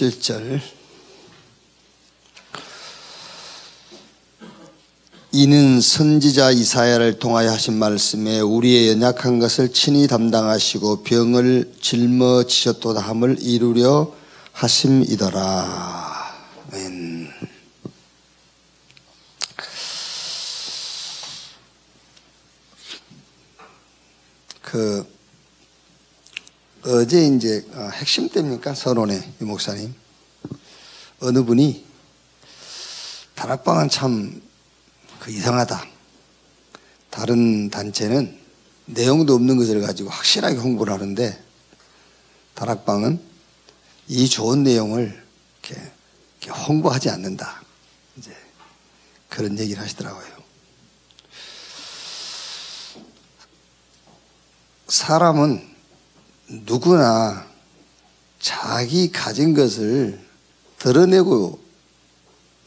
7절. 이는 선지자 이사야를 통하여 하신 말씀에 우리의 연약한 것을 친히 담당하시고 병을 짊어지셨도다 함을 이루려 하심이더라. 아멘. 어제 이제 핵심 때입니까? 선언의 이 목사님. 어느 분이 다락방은 참 이상하다. 다른 단체는 내용도 없는 것을 가지고 확실하게 홍보를 하는데 다락방은 이 좋은 내용을 이렇게 홍보하지 않는다. 이제 그런 얘기를 하시더라고요. 사람은 누구나 자기 가진 것을 드러내고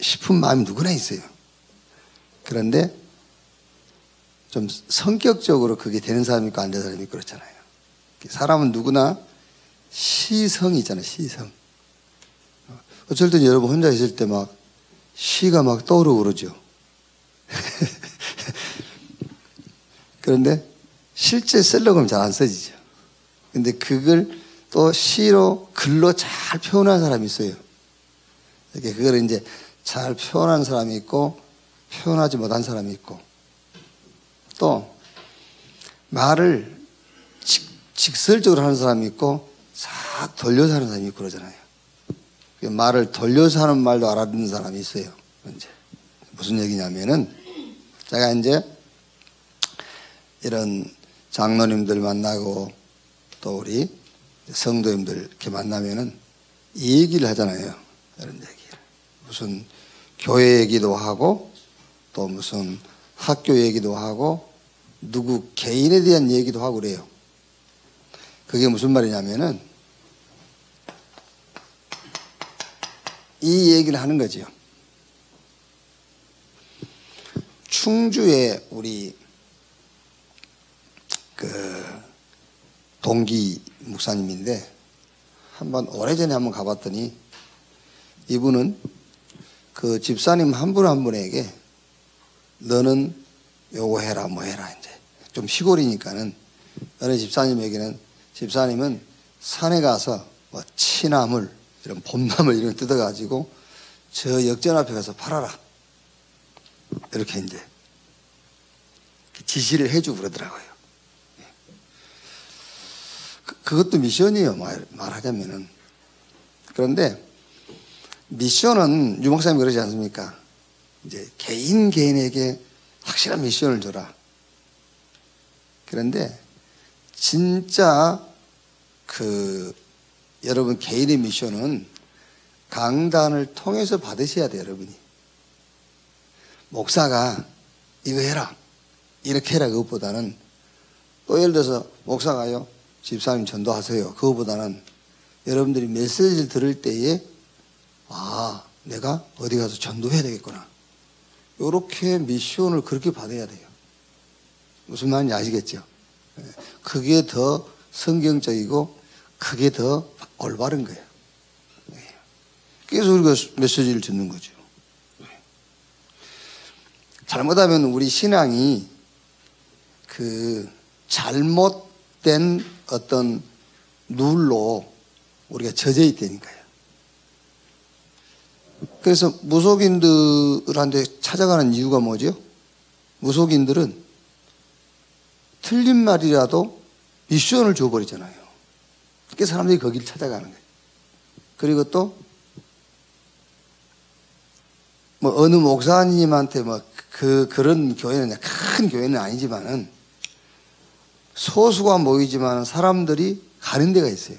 싶은 마음이 누구나 있어요. 그런데 좀 성격적으로 그게 되는 사람이 있고 안 되는 사람이 있고 그렇잖아요. 사람은 누구나 시성이 있잖아요. 시성. 어쩔 땐 여러분 혼자 있을 때 막 시가 막 떠오르고 그러죠. 그런데 실제 쓰려고 하면 잘 안 써지죠. 근데 그걸 또 시로 글로 잘 표현한 사람이 있어요. 이렇게 그걸 이제 잘 표현한 사람이 있고 표현하지 못한 사람이 있고 또 말을 직설적으로 하는 사람이 있고 싹 돌려서 하는 사람이 있고 그러잖아요. 말을 돌려서 하는 말도 알아듣는 사람이 있어요. 이제 무슨 얘기냐면은 제가 이제 이런 장로님들 만나고 또 우리 성도님들 이렇게 만나면은 이 얘기를 하잖아요. 이런 얘기를. 무슨 교회 얘기도 하고 또 무슨 학교 얘기도 하고 누구 개인에 대한 얘기도 하고 그래요. 그게 무슨 말이냐면은 이 얘기를 하는 거죠. 충주에 우리 동기 목사님인데 한번 오래전에 한번 가봤더니 이분은 그 집사님 한 분 한 분에게 너는 요거 해라 뭐 해라 이제 좀 시골이니까는 어느 집사님에게는 집사님은 산에 가서 뭐 치나물 이런 봄나물 이런 거 뜯어가지고 저 역전 앞에 가서 팔아라 이렇게 이제 지시를 해주고 그러더라고요. 그것도 미션이에요. 말하자면은. 그런데 미션은 유 목사님 그러지 않습니까? 이제 개인에게 확실한 미션을 줘라. 그런데 진짜 여러분 개인의 미션은 강단을 통해서 받으셔야 돼요, 여러분이. 목사가 이거 해라, 이렇게 해라 그것보다는 또 예를 들어서 목사가요 집사님 전도하세요. 그거보다는 여러분들이 메시지를 들을 때에 내가 어디 가서 전도해야 되겠구나. 이렇게 미션을 그렇게 받아야 돼요. 무슨 말인지 아시겠죠? 그게 더 성경적이고 그게 더 올바른 거예요. 그래서 우리가 메시지를 듣는 거죠. 잘못하면 우리 신앙이 잘못된 어떤 룰로 우리가 젖어 있다니까요. 그래서 무속인들한테 찾아가는 이유가 뭐죠? 무속인들은 틀린 말이라도 미션을 줘버리잖아요. 그렇게 사람들이 거기를 찾아가는 거예요. 그리고 또 뭐 어느 목사님한테 그런 교회는 큰 교회는 아니지만은 소수가 모이지만 사람들이 가는 데가 있어요.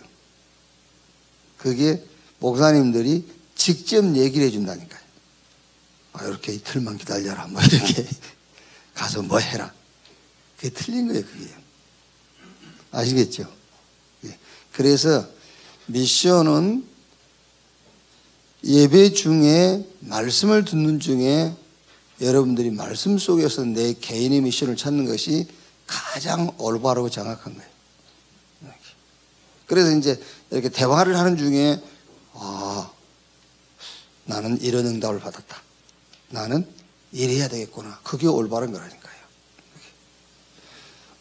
그게 목사님들이 직접 얘기를 해준다니까요. 이렇게 이틀만 기다려라. 뭐 이렇게 가서 뭐 해라. 그게 틀린 거예요, 그게. 아시겠죠? 그래서 미션은 예배 중에 말씀을 듣는 중에 여러분들이 말씀 속에서 내 개인의 미션을 찾는 것이 가장 올바르고 정확한 거예요. 그래서 이제 이렇게 대화를 하는 중에 나는 이런 응답을 받았다. 나는 이래야 되겠구나. 그게 올바른 거라니까요.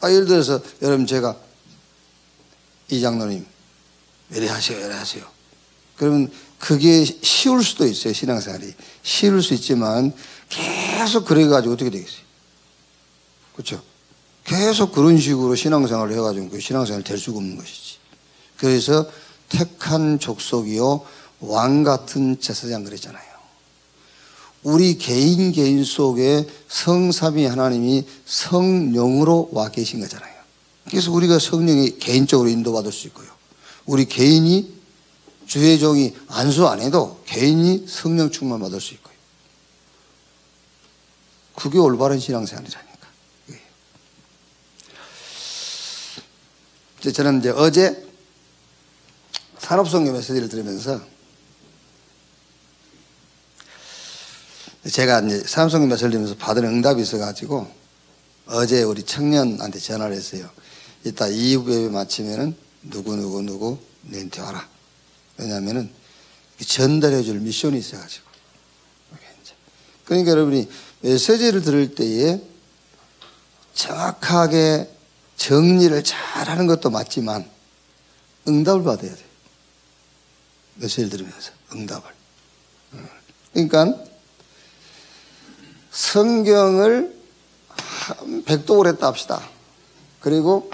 예를 들어서 여러분 제가 이 장로님 이래 하세요, 이래 하세요. 그러면 그게 쉬울 수도 있어요. 신앙생활이 쉬울 수 있지만 계속 그래가지고 어떻게 되겠어요? 그렇죠? 계속 그런 식으로 신앙생활을 해가지고 그 신앙생활 될 수가 없는 것이지. 그래서 택한 족속이요 왕 같은 제사장 그랬잖아요. 우리 개인 속에 성삼위 하나님이 성령으로 와 계신 거잖아요. 그래서 우리가 성령이 개인적으로 인도받을 수 있고요. 우리 개인이 주의 종이 안수 안 해도 개인이 성령 충만 받을 수 있고요. 그게 올바른 신앙생활이라니까. 저는 이제 어제 산업성교 메시지를 들으면서 제가 이제 산업성교 메시지를 들으면서 받은 응답이 있어가지고 어제 우리 청년한테 전화를 했어요. 이따 2부 예배 마치면은 누구 너한테 와라. 왜냐하면은 전달해 줄 미션이 있어가지고. 그러니까 여러분이 메시지를 들을 때에 정확하게 정리를 잘하는 것도 맞지만 응답을 받아야 돼요. 메시지를 들으면서 응답을. 그러니까 성경을 백독을 했다 합시다. 그리고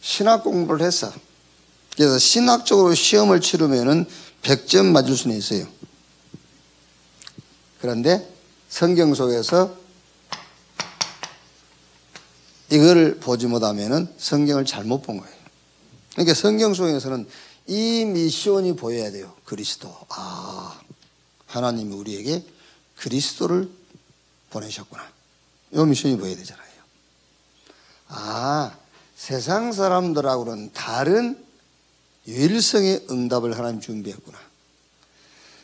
신학 공부를 했어. 그래서 신학적으로 시험을 치르면은 100점 맞을 수는 있어요. 그런데 성경 속에서 이거를 보지 못하면은 성경을 잘못 본 거예요. 그러니까 성경 속에서는 이 미션이 보여야 돼요. 그리스도. 하나님이 우리에게 그리스도를 보내셨구나. 이 미션이 보여야 되잖아요. 세상 사람들하고는 다른 유일성의 응답을 하나님 준비했구나.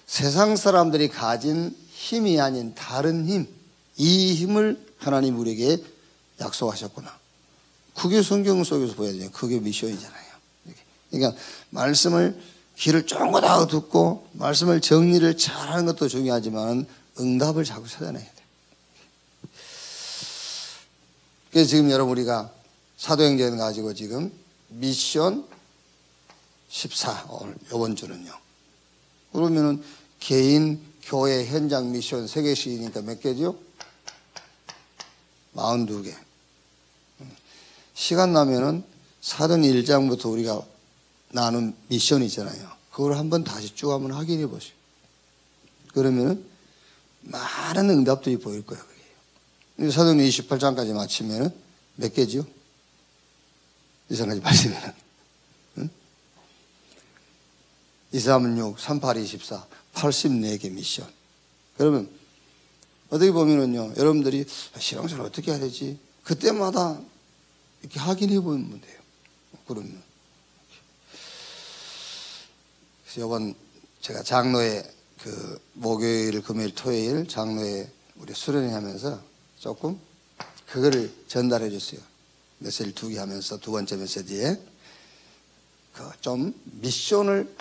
세상 사람들이 가진 힘이 아닌 다른 힘, 이 힘을 하나님 우리에게 약속하셨구나. 그게 성경 속에서 보여야 돼요. 그게 미션이잖아요. 그러니까 말씀을 귀를 쫑긋하고 듣고 말씀을 정리를 잘하는 것도 중요하지만 응답을 자꾸 찾아내야 돼요. 그래서 지금 여러분 우리가 사도행전 가지고 지금 미션 14 이번 주는요. 그러면은 개인 교회 현장 미션 3개씩이니까 몇 개죠? 42개. 시간 나면은 사도행전 1장부터 우리가 나눈 미션이 있잖아요. 그걸 한번 다시 쭉 한번 확인해 보세요. 그러면은 많은 응답들이 보일 거예요. 사도행전 28장까지 마치면은 몇 개죠? 2장까지 마치면은 2, 3, 6, 3, 8, 24, 84개 미션. 그러면 어떻게 보면은요, 여러분들이 신앙생활 어떻게 해야 되지? 그때마다 이렇게 확인해 보면 돼요. 그러면. 그래서 이번 제가 장로회 목요일, 금요일, 토요일 장로회 우리 수련회 하면서 조금 그거를 전달해 줬어요. 메시지를 2개 하면서 두 번째 메시지에 좀 미션을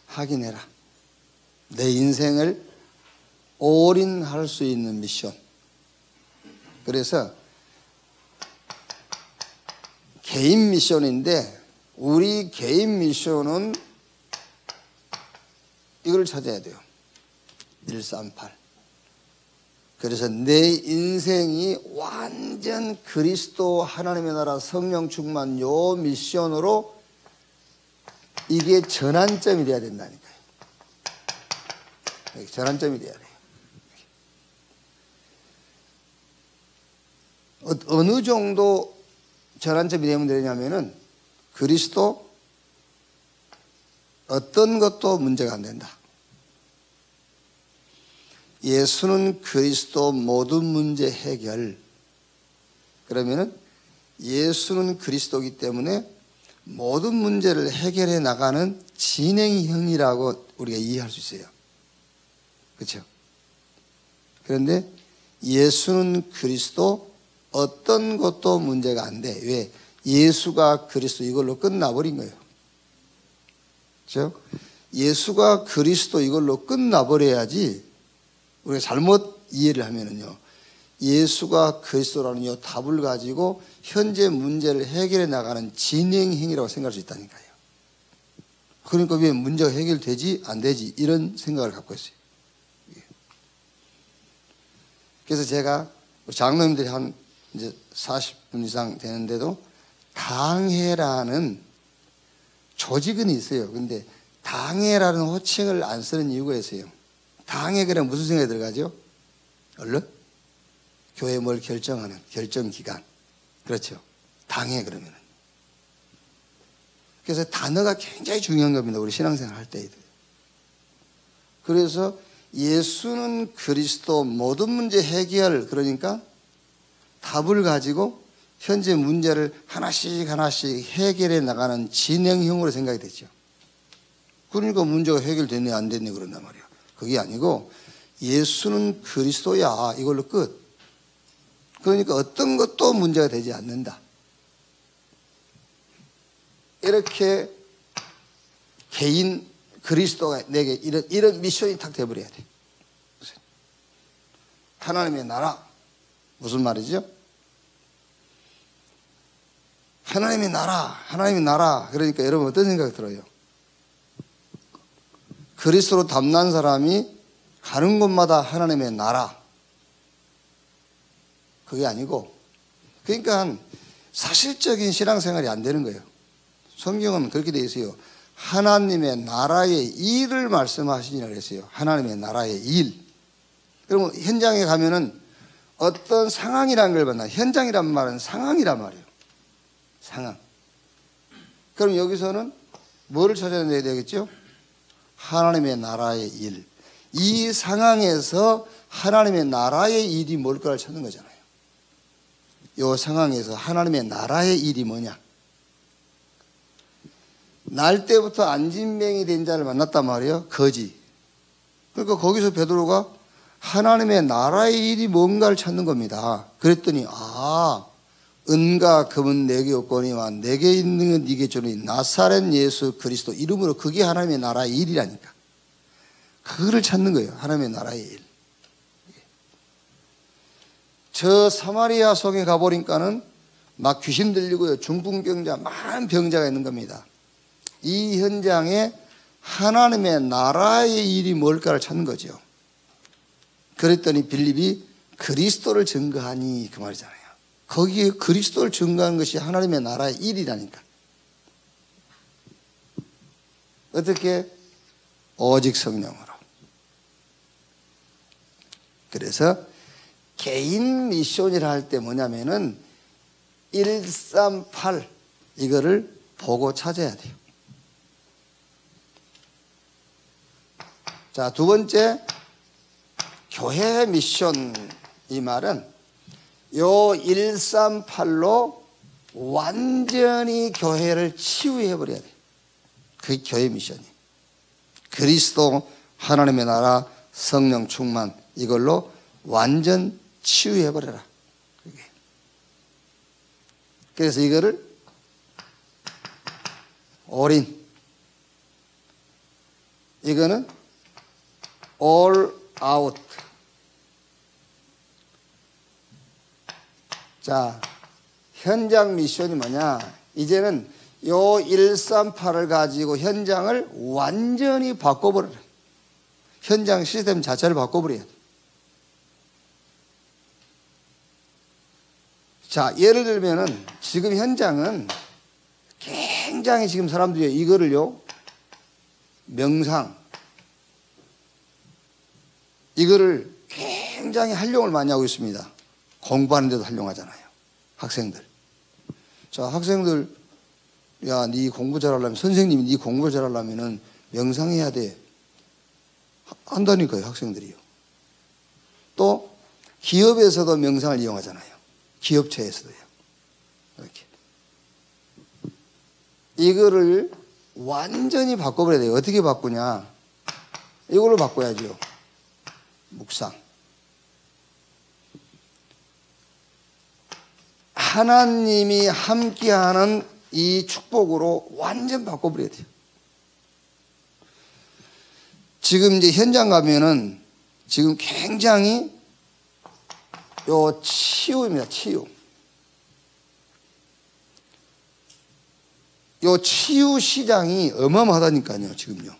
확인해라. 내 인생을 올인할 수 있는 미션. 그래서 개인 미션인데 우리 개인 미션은 이걸 찾아야 돼요. 138. 그래서 내 인생이 완전 그리스도 하나님의 나라 성령 충만 요 미션으로 이게 전환점이 돼야 된다니까요. 전환점이 돼야 돼요. 어느 정도 전환점이 되면 되냐면은 그리스도 어떤 것도 문제가 안 된다. 예수는 그리스도 모든 문제 해결. 그러면은 예수는 그리스도이기 때문에 모든 문제를 해결해 나가는 진행형이라고 우리가 이해할 수 있어요. 그렇죠? 그런데 예수는 그리스도 어떤 것도 문제가 안 돼. 왜? 예수가 그리스도 이걸로 끝나버린 거예요. 그렇죠? 예수가 그리스도 이걸로 끝나버려야지. 우리가 잘못 이해를 하면은요, 예수가 그리스도라는 이 답을 가지고 현재 문제를 해결해 나가는 진행행위라고 생각할 수 있다니까요. 그러니까 왜 문제가 해결되지 안 되지 이런 생각을 갖고 있어요. 그래서 제가 장로님들이 한 이제 40분 이상 되는데도 당회라는 조직은 있어요. 근데 당회라는 호칭을 안 쓰는 이유가 있어요. 당회 그러면 무슨 생각이 들어가죠? 얼른? 교회 뭘 결정하는 결정기관. 그렇죠. 당회 그러면은. 그래서 단어가 굉장히 중요한 겁니다. 우리 신앙생활 할 때. 그래서 예수는 그리스도 모든 문제 해결, 그러니까 답을 가지고 현재 문제를 하나씩 하나씩 해결해 나가는 진행형으로 생각이 되죠. 그러니까 문제가 해결됐네 안 됐네 그런단 말이야. 그게 아니고 예수는 그리스도야 이걸로 끝. 그러니까 어떤 것도 문제가 되지 않는다. 이렇게 개인 그리스도가 내게 이런 미션이 탁 돼버려야 돼. 하나님의 나라. 무슨 말이죠? 하나님의 나라, 하나님의 나라. 그러니까 여러분 어떤 생각이 들어요? 그리스도로 담난 사람이 가는 곳마다 하나님의 나라. 그게 아니고, 그러니까 사실적인 신앙생활이 안 되는 거예요. 성경은 그렇게 되어 있어요. 하나님의 나라의 일을 말씀하시니라 그랬어요. 하나님의 나라의 일. 그러면 현장에 가면은 어떤 상황이라는 걸 만나. 현장이란 말은 상황이란 말이에요. 상황. 그럼 여기서는 뭐를 찾아내야 되겠죠? 하나님의 나라의 일. 이 상황에서 하나님의 나라의 일이 뭘까를 찾는 거잖아요. 이 상황에서 하나님의 나라의 일이 뭐냐? 날 때부터 안진뱅이 된 자를 만났단 말이에요. 거지. 그러니까 거기서 베드로가 하나님의 나라의 일이 뭔가를 찾는 겁니다. 그랬더니 은과 금은 내게 없거니와 내게 있는 건 네게 주니 나사렛 예수 그리스도 이름으로 그게 하나님의 나라의 일이라니까. 그거를 찾는 거예요. 하나님의 나라의 일. 저 사마리아 성에 가보니까는 막 귀신 들리고요. 중풍병자, 많은 병자가 있는 겁니다. 이 현장에 하나님의 나라의 일이 뭘까를 찾는 거죠. 그랬더니 빌립이 그리스도를 증거하니 그 말이잖아요. 거기에 그리스도를 증거하는 것이 하나님의 나라의 일이라니까. 어떻게? 오직 성령으로. 그래서 개인 미션이라 할 때 뭐냐면은 138 이거를 보고 찾아야 돼요. 자, 두 번째 교회 미션. 이 말은 요 138로 완전히 교회를 치유해버려야 돼요. 그게 교회 미션이. 그리스도, 하나님의 나라, 성령 충만 이걸로 완전 치유해버려라. 그래서 이거를 올인, 이거는 all out. 자, 현장 미션이 뭐냐? 이제는 요 138을 가지고 현장을 완전히 바꿔버려라. 현장 시스템 자체를 바꿔버려야 돼. 자, 예를 들면은 지금 현장은 굉장히 지금 사람들이 이거를요, 명상, 이거를 굉장히 활용을 많이 하고 있습니다. 공부하는 데도 활용하잖아요. 학생들. 자, 학생들, 야, 네 공부 잘하려면, 선생님이 네 공부 잘하려면은 명상해야 돼. 한다니까요, 학생들이요. 또, 기업에서도 명상을 이용하잖아요. 기업체에서도요. 이렇게. 이거를 완전히 바꿔버려야 돼요. 어떻게 바꾸냐? 이걸로 바꿔야죠. 묵상. 하나님이 함께하는 이 축복으로 완전 바꿔버려야 돼요. 지금 이제 현장 가면은 지금 굉장히 요 치유입니다. 치유. 요 치유 시장이 어마어마하다니까요, 지금요.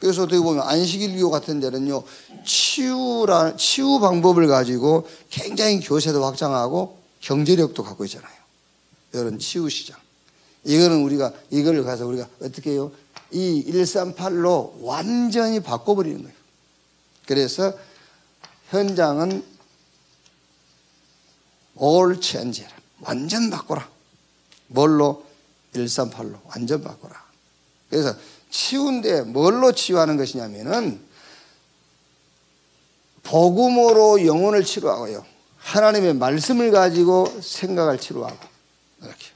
그래서 어떻게 보면 안식일교 같은 데는요, 치유 방법을 가지고 굉장히 교세도 확장하고 경제력도 갖고 있잖아요. 이런 치유 시장. 이거는 이걸 가서 우리가 어떻게 해요? 이 138로 완전히 바꿔버리는 거예요. 그래서 현장은 all change. 완전 바꿔라. 뭘로? 138로 완전 바꿔라. 그래서 치유인데 뭘로 치유하는 것이냐면은 복음으로 영혼을 치료하고요. 하나님의 말씀을 가지고 생각을 치료하고 이렇게.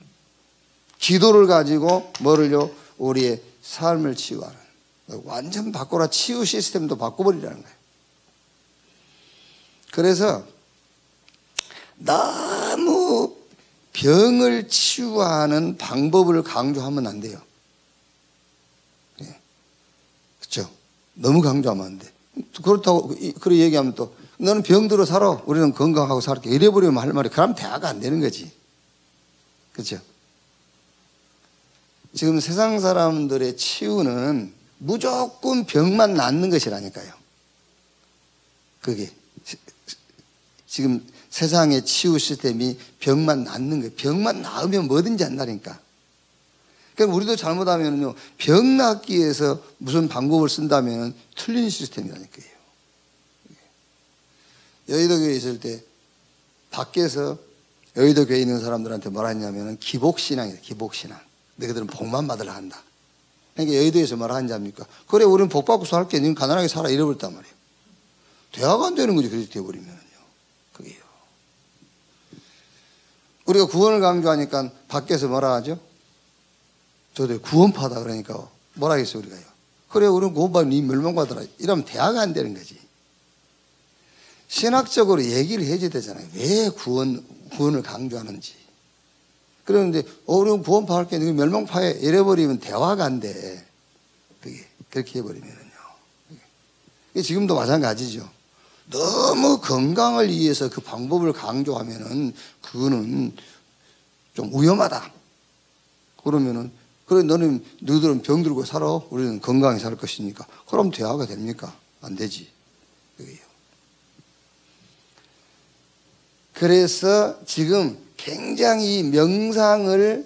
기도를 가지고 뭐를요? 우리의 삶을 치유하는. 완전 바꿔라. 치유 시스템도 바꿔버리라는 거예요. 그래서 너무 병을 치유하는 방법을 강조하면 안 돼요. 네. 그렇죠? 너무 강조하면 안 돼. 그렇다고 그렇게 얘기하면 또 너는 병들어 살아. 우리는 건강하고 살게. 이래버리면 할 말이 그럼 대화가 안 되는 거지. 그렇죠? 지금 세상 사람들의 치유는 무조건 병만 낫는 것이라니까요. 그게 지금 세상의 치유 시스템이 병만 낫는 거예요. 병만 나으면 뭐든지 한다니까. 그러니까 우리도 잘못하면요, 병 낫기 위해서 무슨 방법을 쓴다면 틀린 시스템이라니까요. 여의도 교회에 있을 때 밖에서 여의도 교회에 있는 사람들한테 뭐라 했냐면 기복신앙이에요. 기복신앙. 너희들은 복만 받으려 한다. 그러니까 여의도에서 뭐라 하는지 압니까? 그래, 우리는 복 받고 살게. 너는 가난하게 살아. 이래버렸단 말이에요. 대화가 안 되는 거죠. 그렇게 되어버리면은요. 그게요. 우리가 구원을 강조하니까 밖에서 뭐라 하죠? 저도 구원파다 그러니까 뭐라 하겠어요, 우리가요? 그래, 우리는 구원받으면 네 멸망받으라. 이러면 대화가 안 되는 거지. 신학적으로 얘기를 해줘야 되잖아요. 왜 구원을 강조하는지. 그런데, 우리는 구원파 할게, 네 멸망파에 이래버리면 대화가 안 돼. 그게, 그렇게 해버리면은요. 지금도 마찬가지죠. 너무 건강을 위해서 그 방법을 강조하면은 그거는 좀 위험하다. 그러면은 그래 너희들은 병들고 살아. 우리는 건강히 살 것이니까. 그럼 대화가 됩니까? 안 되지. 그게요. 그래서 지금 굉장히 명상이라는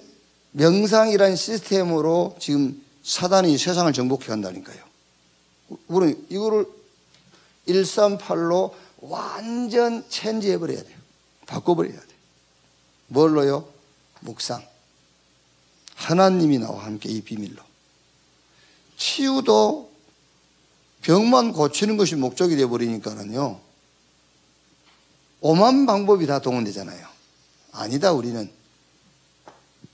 시스템으로 지금 사단이 세상을 정복해 간다니까요. 우리는 이거를 138로 완전 체인지해버려야 돼요. 바꿔버려야 돼요. 뭘로요? 묵상. 하나님이 나와 함께 이 비밀로. 치유도 병만 고치는 것이 목적이 되어버리니까는요, 오만 방법이 다 동원되잖아요. 아니다, 우리는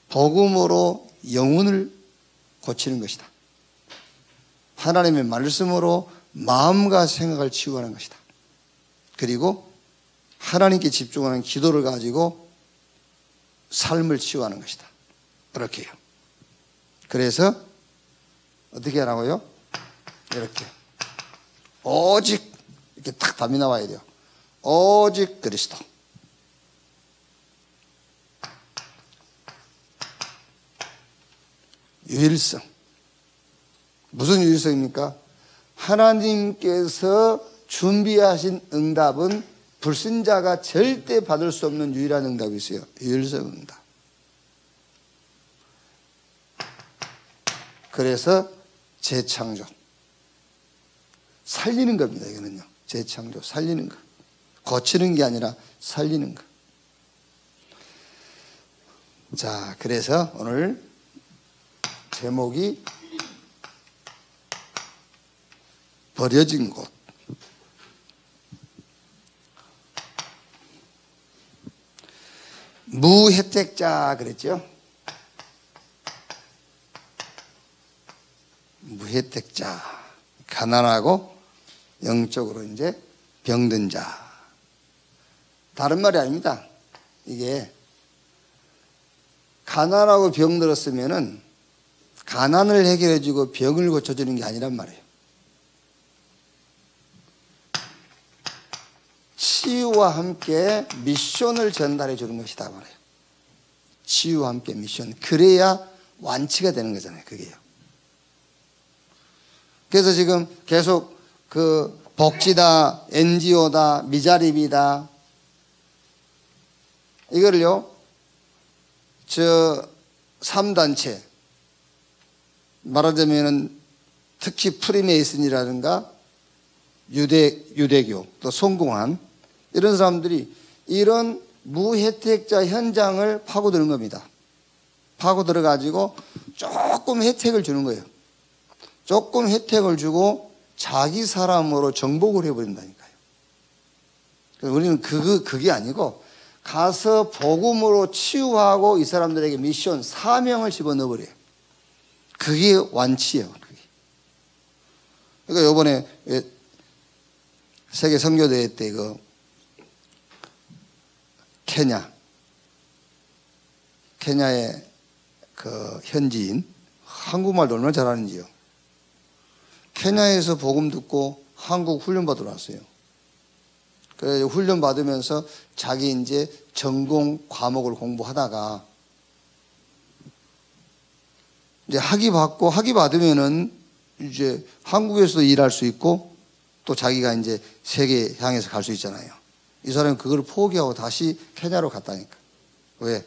복음으로 영혼을 고치는 것이다. 하나님의 말씀으로 마음과 생각을 치유하는 것이다. 그리고 하나님께 집중하는 기도를 가지고 삶을 치유하는 것이다. 그렇게 해요. 그래서 어떻게 하라고요? 이렇게 오직 이렇게 딱 답이 나와야 돼요. 오직 그리스도. 유일성. 무슨 유일성입니까? 하나님께서 준비하신 응답은 불신자가 절대 받을 수 없는 유일한 응답이 있어요. 유일성 응답. 그래서 재창조. 살리는 겁니다. 이거는요. 재창조. 살리는 거. 고치는 게 아니라 살리는 거. 자, 그래서 오늘 제목이 버려진 곳. 무혜택자 그랬죠? 무혜택자. 가난하고 영적으로 이제 병든 자. 다른 말이 아닙니다. 이게 가난하고 병들었으면은 가난을 해결해주고 병을 고쳐주는 게 아니란 말이에요. 치유와 함께 미션을 전달해 주는 것이다 말이에요. 치유와 함께 미션. 그래야 완치가 되는 거잖아요. 그게요. 그래서 지금 계속 그 복지다, NGO다, 미자립이다. 이거를요, 3단체. 말하자면은 특히 프리메이슨이라든가 유대교, 또 성공한 이런 사람들이 이런 무혜택자 현장을 파고드는 겁니다. 파고들어가지고 조금 혜택을 주는 거예요. 조금 혜택을 주고 자기 사람으로 정복을 해버린다니까요. 우리는 그게 아니고 가서 복음으로 치유하고 이 사람들에게 미션, 사명을 집어넣어버려요. 그게 완치예요. 그게. 그러니까 요번에 세계 선교대회 때 케냐의 그 현지인, 한국말도 얼마나 잘하는지요. 케냐에서 복음 듣고 한국 훈련 받으러 왔어요. 그래서 훈련 받으면서 자기 이제 전공 과목을 공부하다가 이제 학위 받으면은 이제 한국에서도 일할 수 있고 또 자기가 이제 세계 향해서 갈 수 있잖아요. 이 사람은 그걸 포기하고 다시 케냐로 갔다니까. 왜?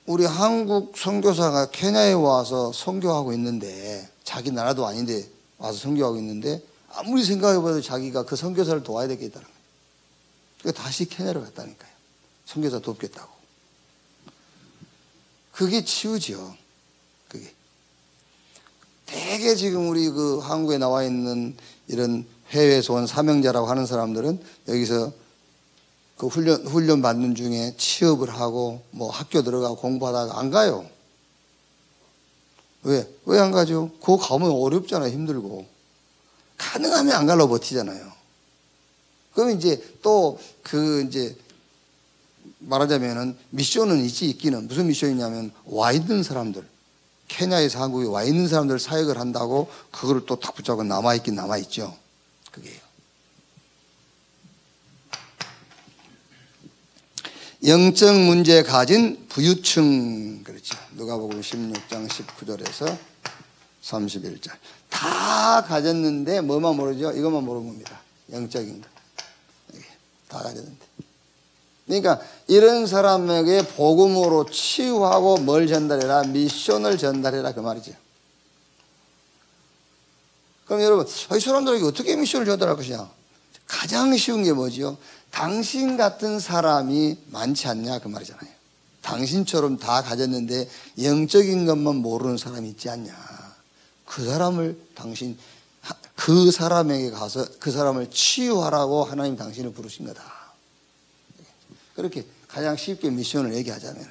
우리 한국 선교사가 케냐에 와서 선교하고 있는데, 자기 나라도 아닌데 와서 선교하고 있는데 아무리 생각해봐도 자기가 그 선교사를 도와야 되겠다는 거예요. 그러니까 다시 케냐로 갔다니까요. 선교사 돕겠다고. 그게 치유죠. 그게. 되게 지금 우리 그 한국에 나와 있는 이런 해외에서 온 사명자라고 하는 사람들은 여기서 그 훈련 받는 중에 취업을 하고 뭐 학교 들어가고 공부하다가 안 가요. 왜 안 가죠? 그거 가면 어렵잖아요. 힘들고. 가능하면 안 가려고 버티잖아요. 그럼 이제 또 이제 말하자면은 미션은 있기는. 무슨 미션이냐면 와 있는 사람들, 케냐에서 한국에 와 있는 사람들 사역을 한다고 그거를 또 딱 붙잡고 남아있긴 남아있죠. 그게요. 영적 문제 가진 부유층. 그렇죠. 누가복음 16장 19절에서 31절. 다 가졌는데 뭐만 모르죠? 이것만 모르는 겁니다. 영적인 거. 다 가졌는데. 그러니까 이런 사람에게 복음으로 치유하고 뭘 전달해라? 미션을 전달해라. 그 말이죠. 그럼 여러분, 이 사람들에게 어떻게 미션을 전달할 것이냐? 가장 쉬운 게 뭐지요? 당신 같은 사람이 많지 않냐? 그 말이잖아요. 당신처럼 다 가졌는데 영적인 것만 모르는 사람이 있지 않냐? 그 사람을 그 사람에게 가서 그 사람을 치유하라고 하나님 당신을 부르신 거다. 그렇게 가장 쉽게 미션을 얘기하자면요.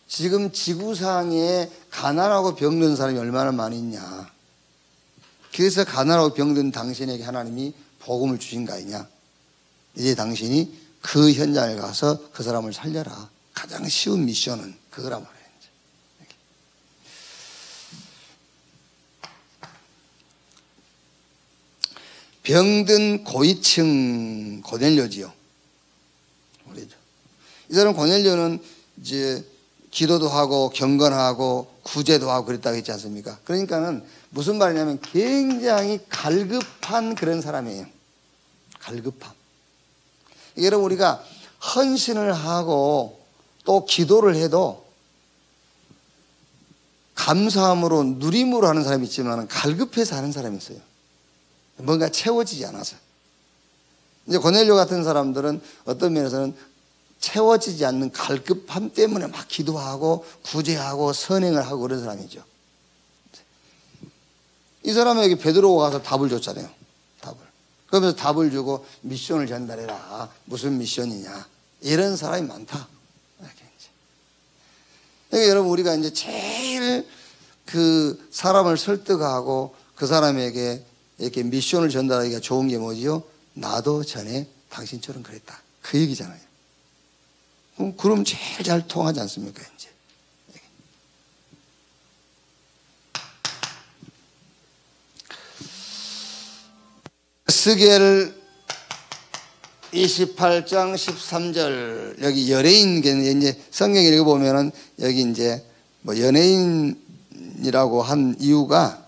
지금 지구상에 가난하고 병든 사람이 얼마나 많이 있냐. 그래서 가난하고 병든 당신에게 하나님이 복음을 주신 거 아니냐. 이제 당신이 그 현장에 가서 그 사람을 살려라. 가장 쉬운 미션은 그거라 말이에요. 병든 고위층 고넬료지요. 이 사람 고넬료는 이제 기도도 하고 경건하고 구제도 하고 그랬다고 했지 않습니까? 그러니까는 무슨 말이냐면 굉장히 갈급한 그런 사람이에요. 갈급함. 여러분, 우리가 헌신을 하고 또 기도를 해도 감사함으로 누림으로 하는 사람이 있지만 갈급해서 하는 사람이 있어요. 뭔가 채워지지 않아서. 이제 고넬료 같은 사람들은 어떤 면에서는 채워지지 않는 갈급함 때문에 막 기도하고 구제하고 선행을 하고 그런 사람이죠. 이 사람에게 베드로가 가서 답을 줬잖아요. 답을. 그러면서 답을 주고 미션을 전달해라. 무슨 미션이냐. 이런 사람이 많다. 그러니까 여러분, 우리가 이제 제일 그 사람을 설득하고 그 사람에게 이렇게 미션을 전달하기가 좋은 게 뭐지요? 나도 전에 당신처럼 그랬다. 그 얘기잖아요. 그럼 제일 잘 통하지 않습니까, 이제? 에스겔 28장 13절 여기 연예인 이제 성경 읽어보면은 여기 이제 뭐 연예인이라고 한 이유가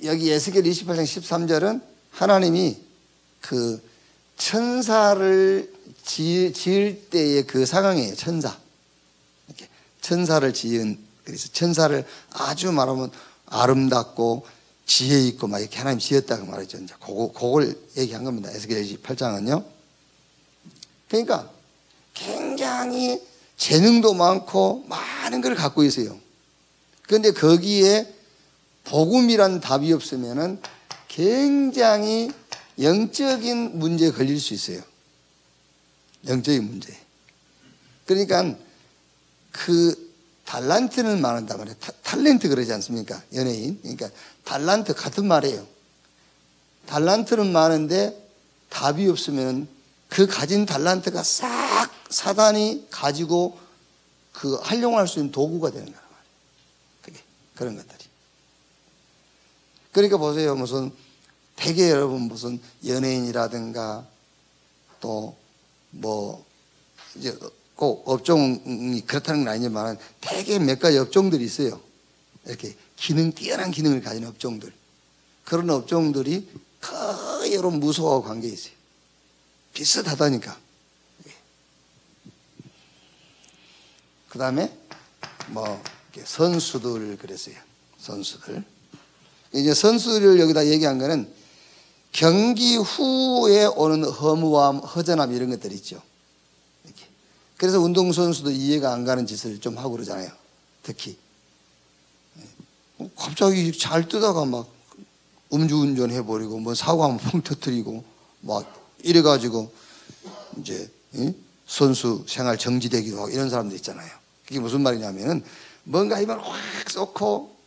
여기 에스겔 28장 13절은 하나님이 그 천사를 지을 때의 그 상황이에요. 천사. 이렇게 천사를 지은, 그래서 천사를 아주 말하면 아름답고 지혜 있고 막 이렇게 하나님 지었다고 말했죠. 이제 그걸 얘기한 겁니다. 에스겔 28장은요. 그러니까 굉장히 재능도 많고 많은 걸 갖고 있어요. 그런데 거기에 복음이란 답이 없으면은 굉장히 영적인 문제에 걸릴 수 있어요. 영적인 문제. 그러니까 그 달란트는 많은단 말이에요. 탤런트 그러지 않습니까? 연예인. 그러니까 달란트 같은 말이에요. 달란트는 많은데 답이 없으면 그 가진 달란트가 싹 사단이 가지고 그 활용할 수 있는 도구가 되는 거란 말이에요. 그게 그런 것들이. 그러니까 보세요. 무슨 대개 여러분 무슨 연예인이라든가 또 뭐 이제 꼭 업종이 그렇다는 건 아니지만 대개 몇 가지 업종들이 있어요. 이렇게 뛰어난 기능을 가진 업종들. 그런 업종들이 거의 여러 무소와 관계 있어요. 비슷하다니까. 그 다음에 뭐 선수들 그랬어요. 선수들. 이제 선수를 여기다 얘기한 거는 경기 후에 오는 허무함, 허전함 이런 것들 있죠. 이렇게. 그래서 운동선수도 이해가 안 가는 짓을 좀 하고 그러잖아요. 특히. 갑자기 잘 뜨다가 막 음주운전 해버리고 뭐 사고하면 펑 터뜨리고 막 이래가지고 이제 선수 생활 정지되기도 하고 이런 사람들 있잖아요. 그게 무슨 말이냐면은 뭔가 힘을 확 쏟고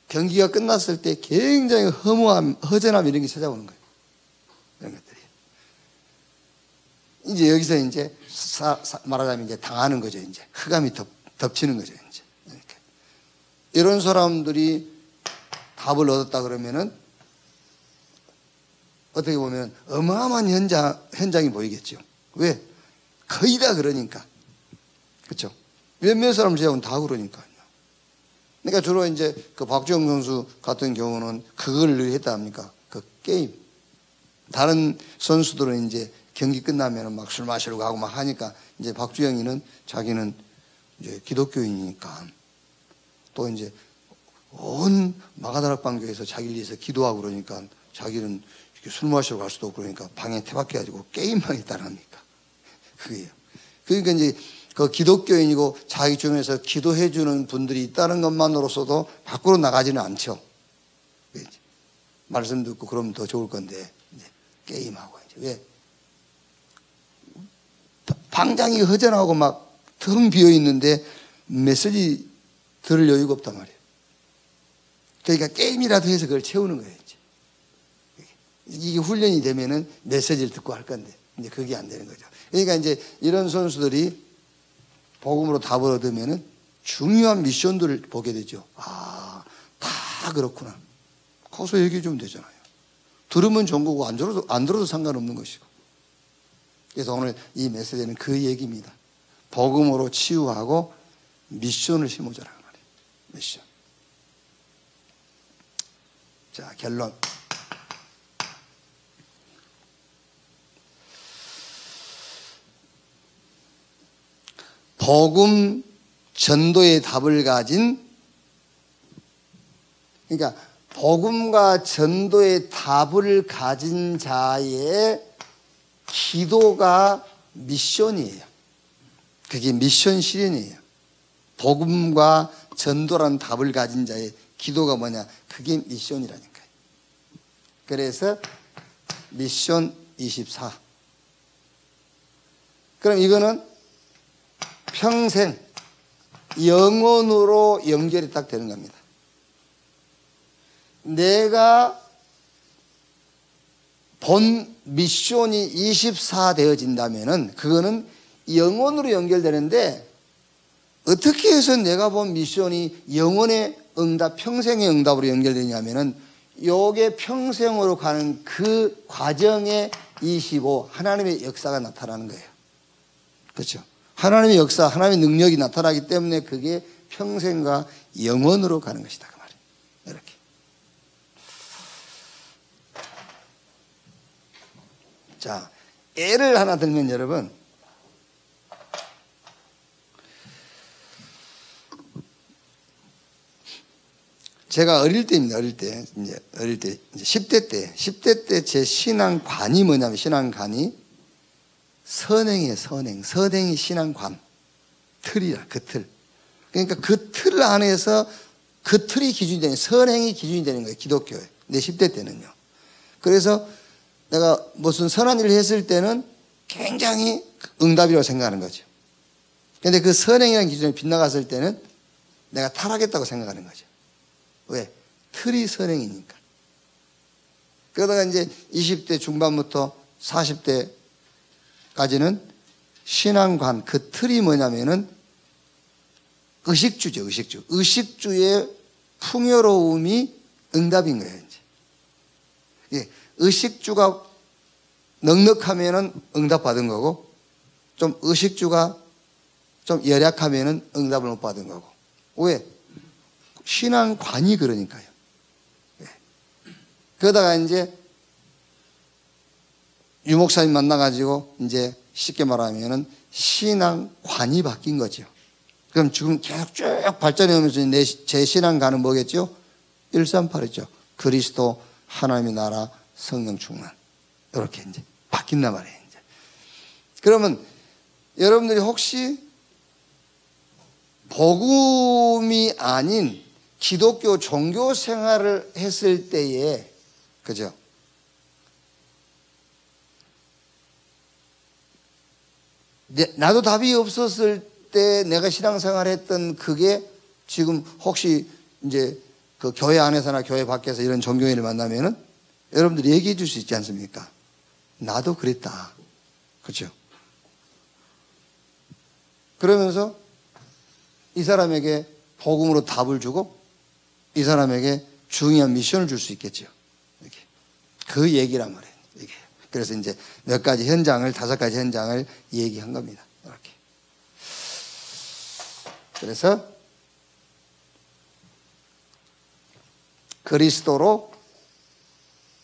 경기가 끝났을 때 굉장히 허무함, 허전함 이런 게 찾아오는 거예요. 이런 것들이. 이제 여기서 이제 말하자면 이제 당하는 거죠. 이제 흑암이 덮치는 거죠. 이제 이렇게. 이런 사람들이 답을 얻었다 그러면은 어떻게 보면 어마어마한 현장이 보이겠죠. 왜? 거의 다 그러니까. 그렇죠? 몇몇 사람 제하고는 다 그러니까요. 그러니까 주로 이제 그 박주영 선수 같은 경우는 그걸 했다 합니까? 그 게임. 다른 선수들은 이제 경기 끝나면 막 술 마시러 가고 막 하니까 이제 박주영이는 자기는 이제 기독교인이니까 또 이제 온 마가다락방교에서 자기를 위해서 기도하고 그러니까 자기는 이렇게 술 마시러 갈 수도 없고 그러니까 방에 태박해가지고 게임만 있다는 합니까? 그게요. 그러니까 이제 그 기독교인이고 자기 주변에서 기도해주는 분들이 있다는 것만으로서도 밖으로 나가지는 않죠. 말씀 듣고 그러면 더 좋을 건데, 이제 게임하고, 이제 왜? 방장이 허전하고 막 텅 비어 있는데 메시지 들을 여유가 없단 말이에요. 그러니까 게임이라도 해서 그걸 채우는 거예요, 이제. 이게 훈련이 되면은 메시지를 듣고 할 건데, 이제 그게 안 되는 거죠. 그러니까 이제 이런 선수들이 복음으로 답을 얻으면은 중요한 미션들을 보게 되죠. 아, 다 그렇구나. 거기서 얘기해 주면 되잖아요. 들으면 좋은 거고 안 들어도 상관없는 것이고. 그래서 오늘 이 메시지는 그 얘기입니다. 복음으로 치유하고 미션을 심어줘라는 말이에요. 미션. 자, 결론. 복음 전도의 답을 가진, 그러니까 복음과 전도의 답을 가진 자의 기도가 미션이에요. 그게 미션 실현이에요. 복음과 전도라는 답을 가진 자의 기도가 뭐냐? 그게 미션이라니까요. 그래서 미션 24. 그럼 이거는 평생 영원으로 연결이 딱 되는 겁니다. 내가 본 미션이 24 되어진다면은 그거는 영원으로 연결되는데 어떻게 해서 내가 본 미션이 영원에 평생의 응답으로 연결되냐면은 요게 평생으로 가는 그 과정에 25 하나님의 역사가 나타나는 거예요. 그렇죠? 하나님의 역사, 하나님의 능력이 나타나기 때문에 그게 평생과 영원으로 가는 것이다 그 말이에요. 이렇게. 자, 예를 하나 들면 여러분, 제가 어릴 때입니다. 어릴 때 이제 10대 때 제 신앙관이 뭐냐면, 신앙관이 선행이에요. 선행이 신앙관 틀이야. 그 틀. 그러니까 그 틀 안에서 그 틀이 기준이 되는, 선행이 기준이 되는 거예요. 기독교에. 내 10대 때는요. 그래서 내가 무슨 선한 일을 했을 때는 굉장히 응답이라고 생각하는 거죠. 그런데 그 선행이라는 기준에 빗나갔을 때는 내가 타락했다고 생각하는 거죠. 왜? 틀이 선행이니까. 그러다가 이제 20대 중반부터 40대까지는 신앙관, 그 틀이 뭐냐면은 의식주죠, 의식주. 의식주의 풍요로움이 응답인 거예요, 이제. 예, 의식주가 넉넉하면은 응답 받은 거고, 좀 의식주가 좀 열약하면은 응답을 못 받은 거고. 왜? 신앙관이 그러니까요. 네. 그러다가 이제 유목사님 만나가지고 이제 쉽게 말하면은 신앙관이 바뀐 거죠. 그럼 지금 계속 쭉 발전해 오면서 제 신앙관은 뭐겠죠? 138이죠. 그리스도, 하나님의 나라, 성령 충만. 이렇게 이제 바뀐단 말이에요. 이제. 그러면 여러분들이 혹시 복음이 아닌 기독교 종교 생활을 했을 때에, 그죠? 나도 답이 없었을 때 내가 신앙생활 했던 그게 지금 혹시 이제 그 교회 안에서나 교회 밖에서 이런 종교인을 만나면은 여러분들이 얘기해 줄 수 있지 않습니까? 나도 그랬다. 그죠? 그러면서 이 사람에게 복음으로 답을 주고 이 사람에게 중요한 미션을 줄 수 있겠죠. 이렇게. 그 얘기란 말이에요. 이게. 그래서 이제 몇 가지 현장을, 5가지 현장을 얘기한 겁니다. 이렇게. 그래서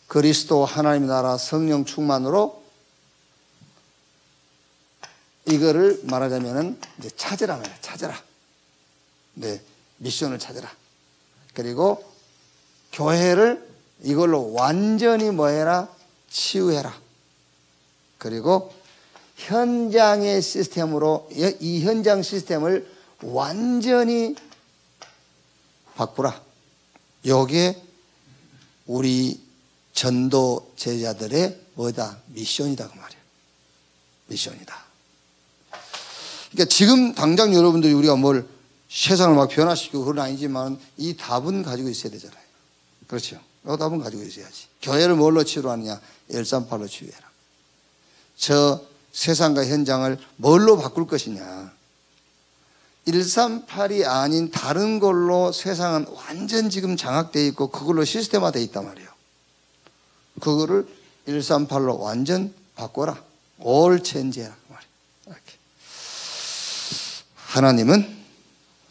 그리스도 하나님의 나라 성령 충만으로 이거를 말하자면은 이제 찾으라 말이에요. 찾으라. 네, 미션을 찾으라. 그리고 교회를 이걸로 완전히 뭐해라? 치유해라. 그리고 현장의 시스템으로 이 현장 시스템을 완전히 바꾸라. 요게 우리 전도 제자들의 뭐다? 미션이다 그 말이에요. 미션이다. 그러니까 지금 당장 여러분들이 우리가 뭘 세상을 막 변화시키고 그건 아니지만 이 답은 가지고 있어야 되잖아요. 그렇죠? 이 답은 가지고 있어야지. 교회를 뭘로 치유하느냐? 138로 치유해라. 저 세상과 현장을 뭘로 바꿀 것이냐? 138이 아닌 다른 걸로 세상은 완전 지금 장악되어 있고 그걸로 시스템화되어 있단 말이에요. 그거를 138로 완전 바꿔라. 올 체인지해라. 이렇게. 하나님은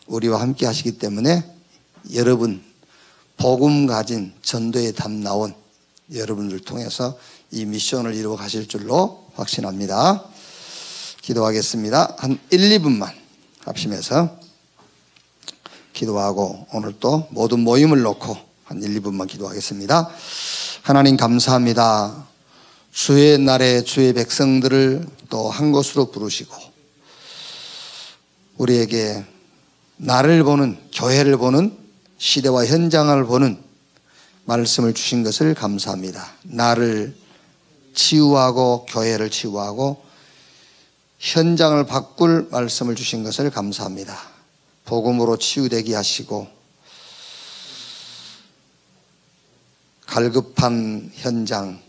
우리와 함께 하시기 때문에 여러분, 복음 가진 전도의 답 나온 여러분들 통해서 이 미션을 이루어 가실 줄로 확신합니다. 기도하겠습니다. 한 1, 2분만 합심해서 기도하고 오늘 또 모든 모임을 놓고 한 1, 2분만 기도하겠습니다. 하나님 감사합니다. 주의 날에 주의 백성들을 또 한 곳으로 부르시고 우리에게 나를 보는, 교회를 보는, 시대와 현장을 보는 말씀을 주신 것을 감사합니다. 나를 치유하고 교회를 치유하고 현장을 바꿀 말씀을 주신 것을 감사합니다. 복음으로 치유되게 하시고 갈급한 현장,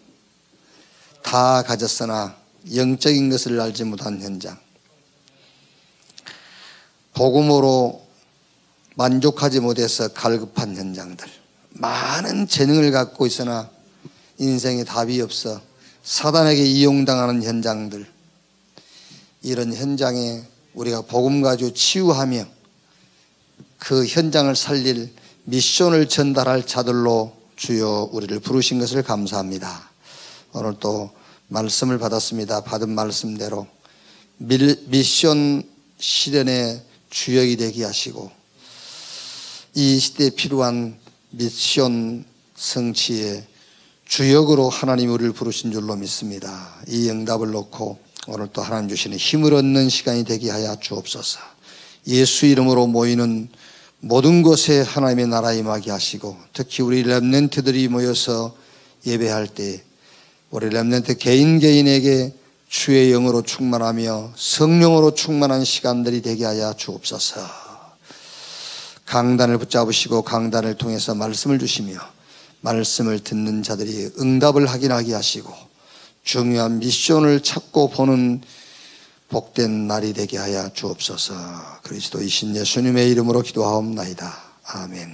다 가졌으나 영적인 것을 알지 못한 현장, 복음으로 만족하지 못해서 갈급한 현장들, 많은 재능을 갖고 있으나 인생에 답이 없어 사단에게 이용당하는 현장들, 이런 현장에 우리가 복음 가지고 치유하며 그 현장을 살릴 미션을 전달할 자들로 주여 우리를 부르신 것을 감사합니다. 오늘 또 말씀을 받았습니다. 받은 말씀대로 미션 실현의 주역이 되게 하시고 이 시대에 필요한 미션 성취의 주역으로 하나님 우리를 부르신 줄로 믿습니다. 이 응답을 놓고 오늘 또 하나님 주시는 힘을 얻는 시간이 되게 하여 주옵소서. 예수 이름으로 모이는 모든 곳에 하나님의 나라 임하게 하시고 특히 우리 렘넌트들이 모여서 예배할 때 우리 렘넌트 개인 개인에게 주의 영으로 충만하며 성령으로 충만한 시간들이 되게 하여 주옵소서. 강단을 붙잡으시고 강단을 통해서 말씀을 주시며 말씀을 듣는 자들이 응답을 확인하게 하시고 중요한 미션을 찾고 보는 복된 날이 되게 하여 주옵소서. 그리스도이신 예수님의 이름으로 기도하옵나이다. 아멘.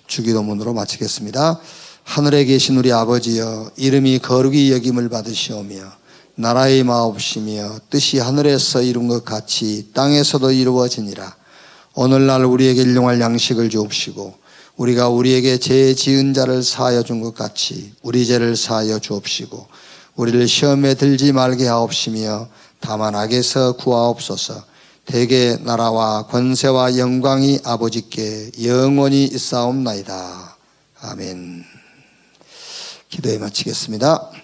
주기도문으로 마치겠습니다. 하늘에 계신 우리 아버지여, 이름이 거룩히 여김을 받으시오며 나라의 마옵시며 뜻이 하늘에서 이룬 것 같이 땅에서도 이루어지니라. 오늘날 우리에게 일용할 양식을 주옵시고 우리가 우리에게 죄 지은 자를 사하여 준 것 같이 우리 죄를 사하여 주옵시고 우리를 시험에 들지 말게 하옵시며 다만 악에서 구하옵소서. 대개 나라와 권세와 영광이 아버지께 영원히 있사옵나이다. 아멘. 기도에 마치겠습니다.